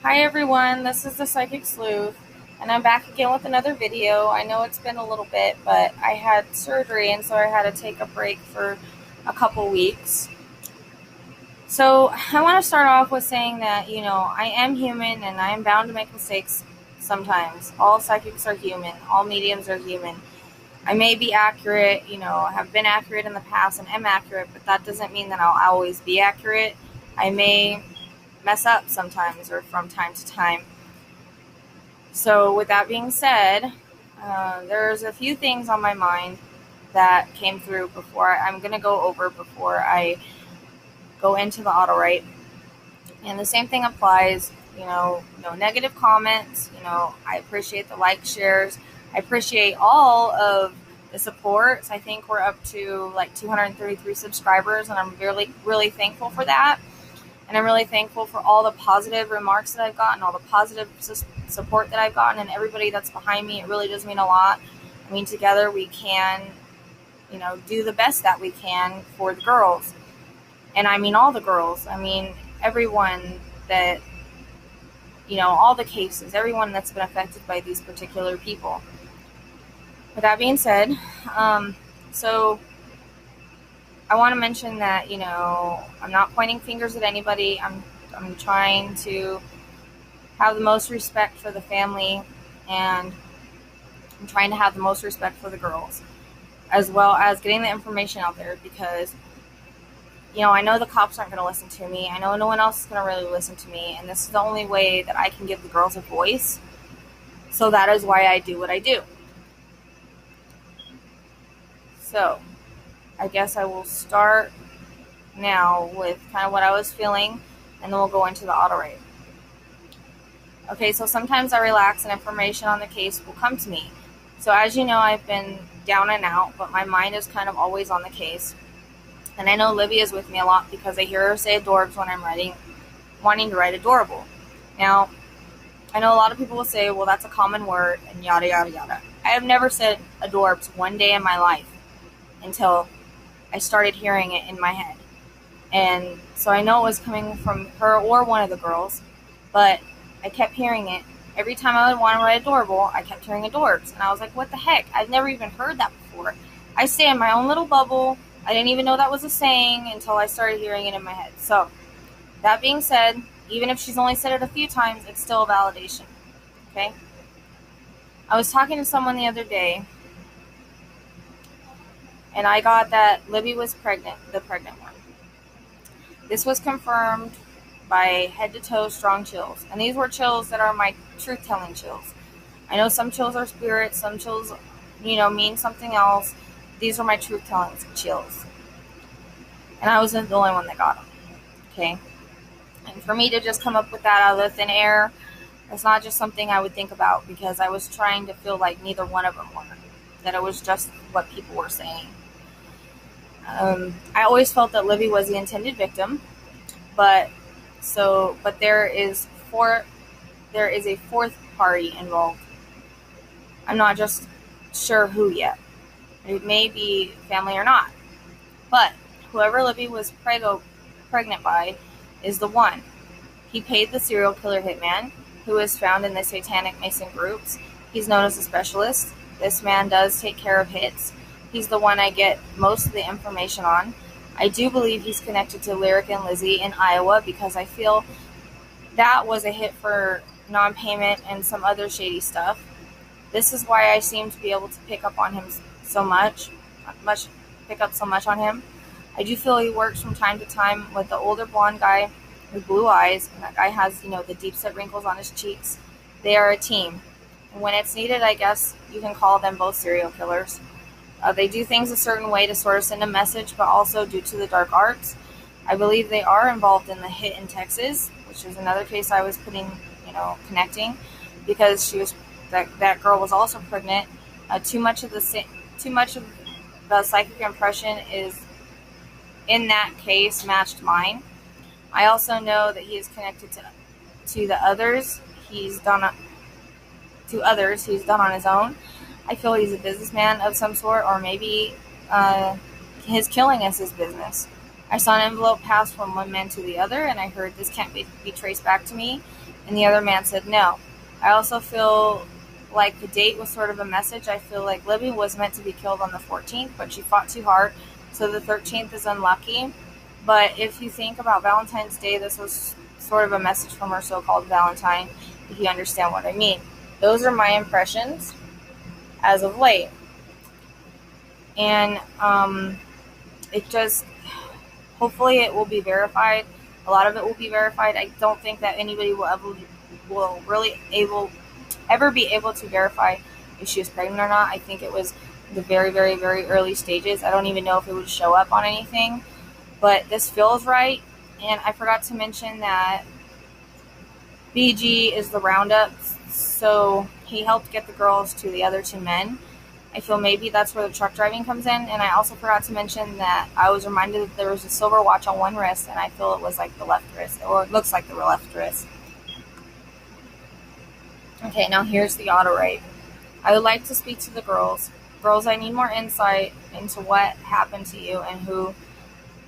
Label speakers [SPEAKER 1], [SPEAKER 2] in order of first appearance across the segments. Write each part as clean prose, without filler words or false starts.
[SPEAKER 1] Hi everyone, this is the Psychic Sleuth, and I'm back again with another video. I know it's been a little bit, but I had surgery, and so I had to take a break for a couple weeks. So I want to start off with saying that, I am human, and I am bound to make mistakes sometimes. All psychics are human. All mediums are human. I may be accurate, have been accurate in the past and am accurate, but that doesn't mean that I'll always be accurate. I may mess up sometimes or from time to time. So with that being said, there's a few things on my mind that came through I'm going to go over before I go into the AutoWrite. And the same thing applies, no negative comments. I appreciate the likes, shares. I appreciate all of the supports. I think we're up to like 233 subscribers, and I'm really, really thankful for that. And I'm really thankful for all the positive remarks that I've gotten, all the positive support that I've gotten, and everybody that's behind me. It really does mean a lot. I mean, together we can, do the best that we can for the girls. And I mean all the girls. I mean everyone that, all the cases, everyone that's been affected by these particular people. With that being said, so I want to mention that, I'm not pointing fingers at anybody. I'm trying to have the most respect for the family, and I'm trying to have the most respect for the girls, as well as getting the information out there, because, I know the cops aren't going to listen to me. I know no one else is going to really listen to me, and this is the only way that I can give the girls a voice. So that is why I do what I do. So I guess I will start now with kind of what I was feeling, and then we'll go into the AutoWrite. Okay, so sometimes I relax and information on the case will come to me. So as you know, I've been down and out, but my mind is kind of always on the case. And I know Libby is with me a lot because I hear her say adorbs when I'm wanting to write adorable. Now, I know a lot of people will say, well, that's a common word, and yada, yada, yada. I have never said adorbs one day in my life until I started hearing it in my head. And so I know it was coming from her or one of the girls, but I kept hearing it. Every time I would want to write adorable, I kept hearing adorbs. And I was like, what the heck? I've never even heard that before. I stay in my own little bubble. I didn't even know that was a saying until I started hearing it in my head. So that being said, even if she's only said it a few times, it's still a validation. Okay? I was talking to someone the other day, and I got that Libby was pregnant, the pregnant one. This was confirmed by head-to-toe strong chills. And these were chills that are my truth-telling chills. I know some chills are spirits, some chills, mean something else. These are my truth-telling chills. And I wasn't the only one that got them. Okay? And for me to just come up with that out of the thin air, it's not just something I would think about, because I was trying to feel like neither one of them were. That it was just what people were saying. I always felt that Libby was the intended victim, but there is a fourth party involved. I'm not just sure who yet. It may be family or not, but whoever Libby was pregnant by is the one. He paid the serial killer hitman, who is found in the Satanic Mason groups. He's known as a specialist. This man does take care of hits. He's the one I get most of the information on. I do believe he's connected to Lyric and Lizzie in Iowa, because I feel that was a hit for non-payment and some other shady stuff. This is why I seem to be able to pick up on him so much on him. I do feel he works from time to time with the older blonde guy with blue eyes, and that guy has, the deep set wrinkles on his cheeks. They are a team. And when it's needed, I guess you can call them both serial killers. They do things a certain way to sort of send a message, but also due to the dark arts. I believe they are involved in the hit in Texas, which is another case I was connecting, because that girl was also pregnant. Too much of the psychic impression is in that case matched mine. I also know that he is connected to the others. He's done on his own. I feel he's a businessman of some sort, or maybe his killing is his business. I saw an envelope pass from one man to the other, and I heard this can't be traced back to me. And the other man said, no. I also feel like the date was sort of a message. I feel like Libby was meant to be killed on the 14th, but she fought too hard, so the 13th is unlucky. But if you think about Valentine's Day, this was sort of a message from her so-called Valentine, if you understand what I mean. Those are my impressions as of late. And it just, hopefully it will be verified. A lot of it will be verified. I don't think that anybody will ever be able to verify if she was pregnant or not. I think it was the very, very, very early stages. I don't even know if it would show up on anything. But this feels right. And I forgot to mention that BG is the roundup. So he helped get the girls to the other two men. I feel maybe that's where the truck driving comes in. And I also forgot to mention that I was reminded that there was a silver watch on one wrist, and I feel it was like the left wrist, or it looks like the left wrist. Okay, now here's the AutoWrite. I would like to speak to the girls. Girls, I need more insight into what happened to you and who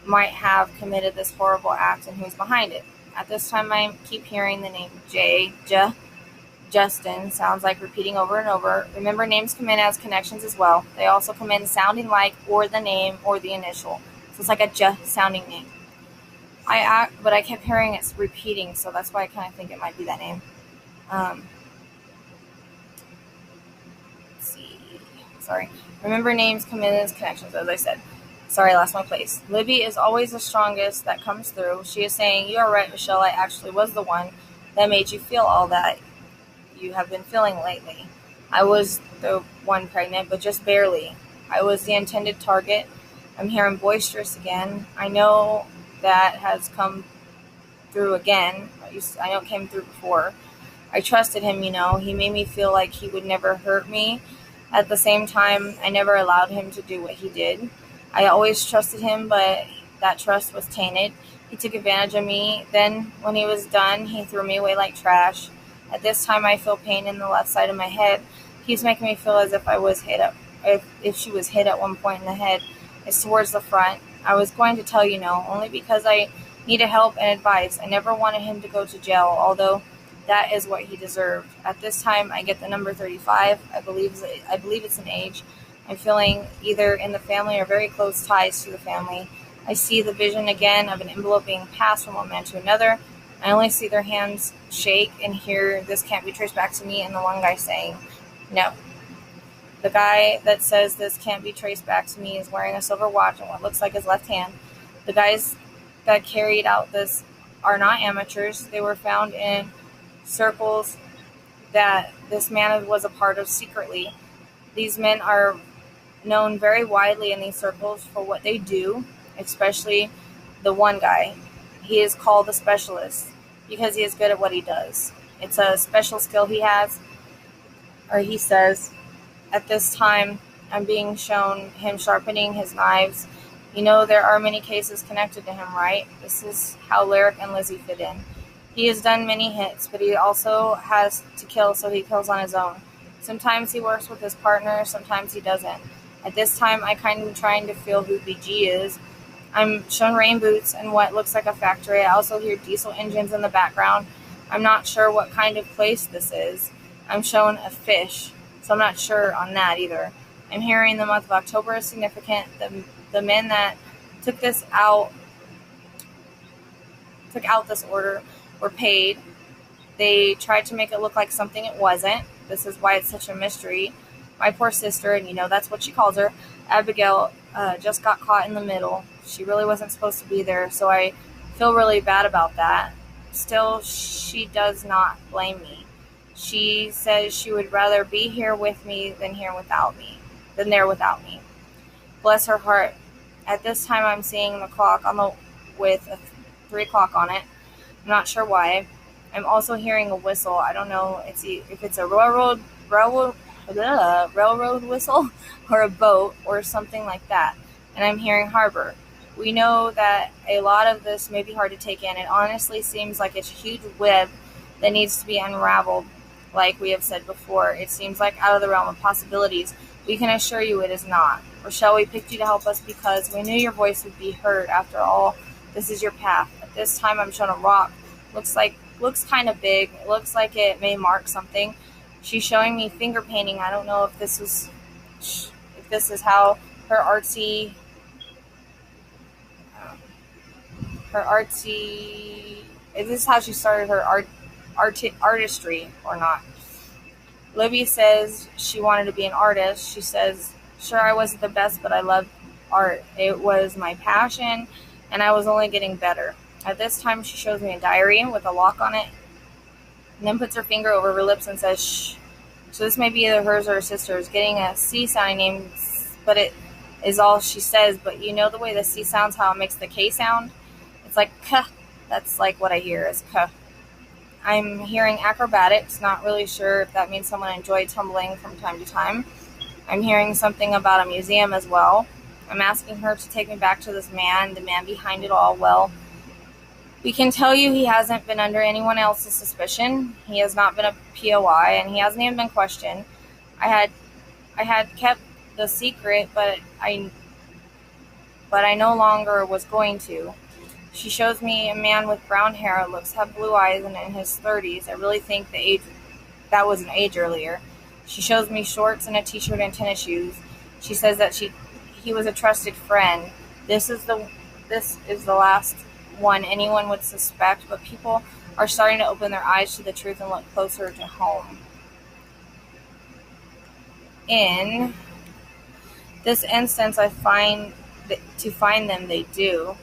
[SPEAKER 1] might have committed this horrible act and who's behind it. At this time, I keep hearing the name Justin. Sounds like repeating over and over. Remember, names come in as connections as well. They also come in sounding like or the name or the initial. So it's like a sounding name. But I kept hearing it's repeating, so that's why I kind of think it might be that name. Sorry. Remember, names come in as connections, as I said. Sorry, I lost my place. Libby is always the strongest that comes through. She is saying, you are right, Michelle. I actually was the one that made you feel all that you have been feeling lately. I was the one pregnant, but just barely. I was the intended target. I'm hearing boisterous again. I know that has come through again. I know it came through before. I trusted him, He made me feel like he would never hurt me. At the same time, I never allowed him to do what he did. I always trusted him, but that trust was tainted. He took advantage of me. Then, when he was done, he threw me away like trash. At this time, I feel pain in the left side of my head. He's making me feel as if I was hit up. If she was hit at one point in the head, it's towards the front. I was going to tell you no, only because I needed help and advice. I never wanted him to go to jail, although that is what he deserved. At this time, I get the number 35. I believe it's an age. I'm feeling either in the family or very close ties to the family. I see the vision again of an envelope being passed from one man to another. I only see their hands shake and hear, this can't be traced back to me, and the one guy saying, no. The guy that says this can't be traced back to me is wearing a silver watch on what looks like his left hand. The guys that carried out this are not amateurs. They were found in circles that this man was a part of secretly. These men are known very widely in these circles for what they do, especially the one guy. He is called the specialist because he is good at what he does. It's a special skill he has, or he says. At this time, I'm being shown him sharpening his knives. There are many cases connected to him, right? This is how Lyric and Lizzie fit in. He has done many hits, but he also has to kill, so he kills on his own. Sometimes he works with his partner, sometimes he doesn't. At this time, I kind of trying to feel who BG is. I'm shown rain boots and what looks like a factory. I also hear diesel engines in the background. I'm not sure what kind of place this is. I'm shown a fish, so I'm not sure on that either. I'm hearing the month of October is significant. The men that took out this order were paid. They tried to make it look like something it wasn't. This is why it's such a mystery. My poor sister, and that's what she calls her, Abigail, just got caught in the middle. She really wasn't supposed to be there, so I feel really bad about that. Still, she does not blame me. She says she would rather be here with me than there without me. Bless her heart. At this time, I'm seeing the clock with a 3 o'clock on it. I'm not sure why. I'm also hearing a whistle. I don't know if it's a railroad whistle or a boat or something like that. And I'm hearing harbor. We know that a lot of this may be hard to take in. It honestly seems like it's a huge web that needs to be unraveled. Like we have said before, it seems like out of the realm of possibilities. We can assure you it is not. Rochelle, we picked you to help us because we knew your voice would be heard. After all, this is your path. At this time, I'm shown a rock. Looks like looks kind of big. It looks like it may mark something. She's showing me finger painting. I don't know if this is how her artsy is this how she started her artistry or not. Libby says she wanted to be an artist. She says, sure, I wasn't the best, but I loved art. It was my passion, and I was only getting better. At this time, she shows me a diary with a lock on it, and then puts her finger over her lips and says, shh. So this may be either hers or her sister's. Getting a C sounding name, but it is all she says. But you know the way the C sounds, how it makes the K sound? It's like K. That's like what I hear is K. I'm hearing acrobatics, not really sure if that means someone enjoyed tumbling from time to time. I'm hearing something about a museum as well. I'm asking her to take me back to this man, the man behind it all. Well, we can tell you he hasn't been under anyone else's suspicion. He has not been a POI, and he hasn't even been questioned. I had kept the secret, but I no longer was going to. She shows me a man with brown hair, looks have blue eyes, and in his 30s. I really think that was an age earlier. She shows me shorts and a t-shirt and tennis shoes. She says that he was a trusted friend. This is the last one anyone would suspect, but people are starting to open their eyes to the truth and look closer to home. In this instance, to find them, they do.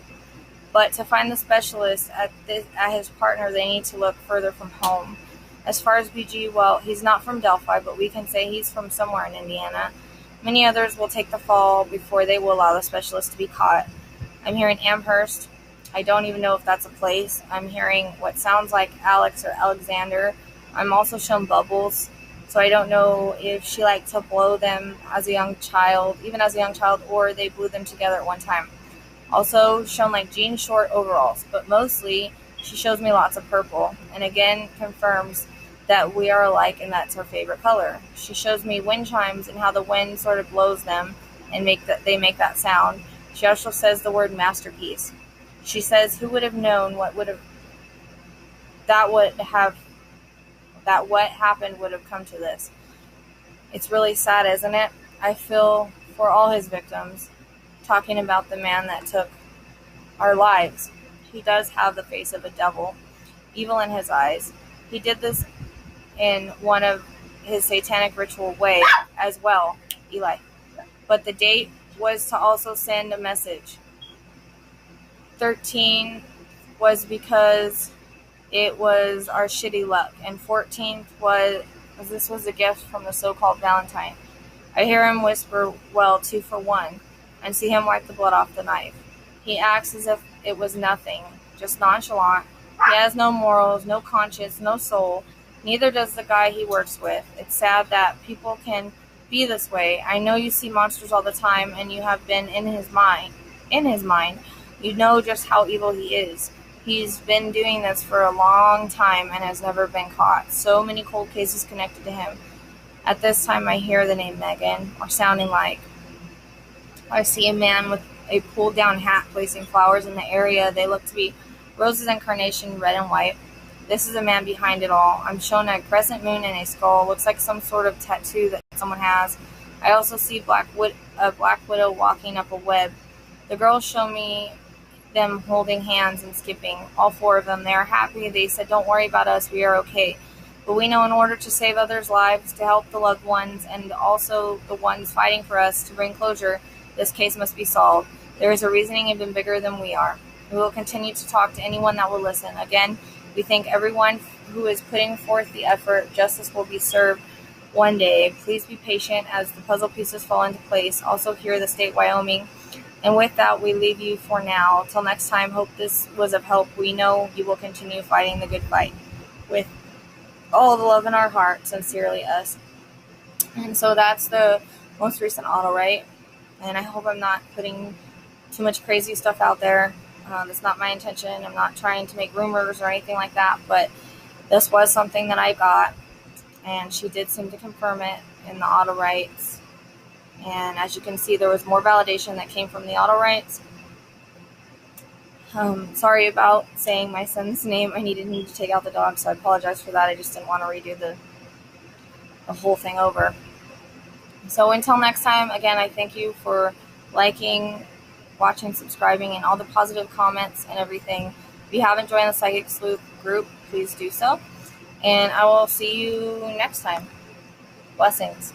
[SPEAKER 1] But to find the specialist at his partner, they need to look further from home. As far as BG, well, he's not from Delphi, but we can say he's from somewhere in Indiana. Many others will take the fall before they will allow the specialist to be caught. I'm hearing Amherst. I don't even know if that's a place. I'm hearing what sounds like Alex or Alexander. I'm also shown bubbles, so I don't know if she liked to blow them as a young child, or they blew them together at one time. Also shown like jean short overalls, but mostly she shows me lots of purple, and again confirms that we are alike and that's her favorite color. She shows me wind chimes and how the wind sort of blows them and they make that sound. She also says the word masterpiece. She says who would have known what happened would have come to this. It's really sad, isn't it? I feel for all his victims. Talking about the man that took our lives. He does have the face of a devil, evil in his eyes. He did this in one of his satanic ritual way as well, Eli. But the date was to also send a message. 13 was because it was our shitty luck, and 14th was a gift from the so-called Valentine. I hear him whisper, well, 2 for 1. And see him wipe the blood off the knife. He acts as if it was nothing, just nonchalant. He has no morals, no conscience, no soul. Neither does the guy he works with. It's sad that people can be this way. I know you see monsters all the time, and you have been in his mind. You know just how evil he is. He's been doing this for a long time and has never been caught. So many cold cases connected to him. At this time, I hear the name Megan, or sounding like. I see a man with a pulled-down hat placing flowers in the area. They look to be roses and carnation, red and white. This is a man behind it all. I'm shown a crescent moon and a skull. Looks like some sort of tattoo that someone has. I also see a black widow walking up a web. The girls show me them holding hands and skipping. All 4 of them. They are happy. They said, don't worry about us. We are okay. But we know in order to save others' lives, to help the loved ones, and also the ones fighting for us, to bring closure, this case must be solved. There is a reasoning even bigger than we are. We will continue to talk to anyone that will listen. Again, we thank everyone who is putting forth the effort. Justice will be served one day. Please be patient as the puzzle pieces fall into place. Also here, the state Wyoming. And with that, we leave you for now. Till next time, hope this was of help. We know you will continue fighting the good fight with all the love in our heart. Sincerely, us. And so that's the most recent AutoWrite. And I hope I'm not putting too much crazy stuff out there. It's not my intention. I'm not trying to make rumors or anything like that. But this was something that I got. And she did seem to confirm it in the AutoWrites. And as you can see, there was more validation that came from the AutoWrites. Sorry about saying my son's name. I needed him to take out the dog, so I apologize for that. I just didn't want to redo the whole thing over. So until next time, again, I thank you for liking, watching, subscribing, and all the positive comments and everything. If you haven't joined the Psychic Sleuth group, please do so. And I will see you next time. Blessings.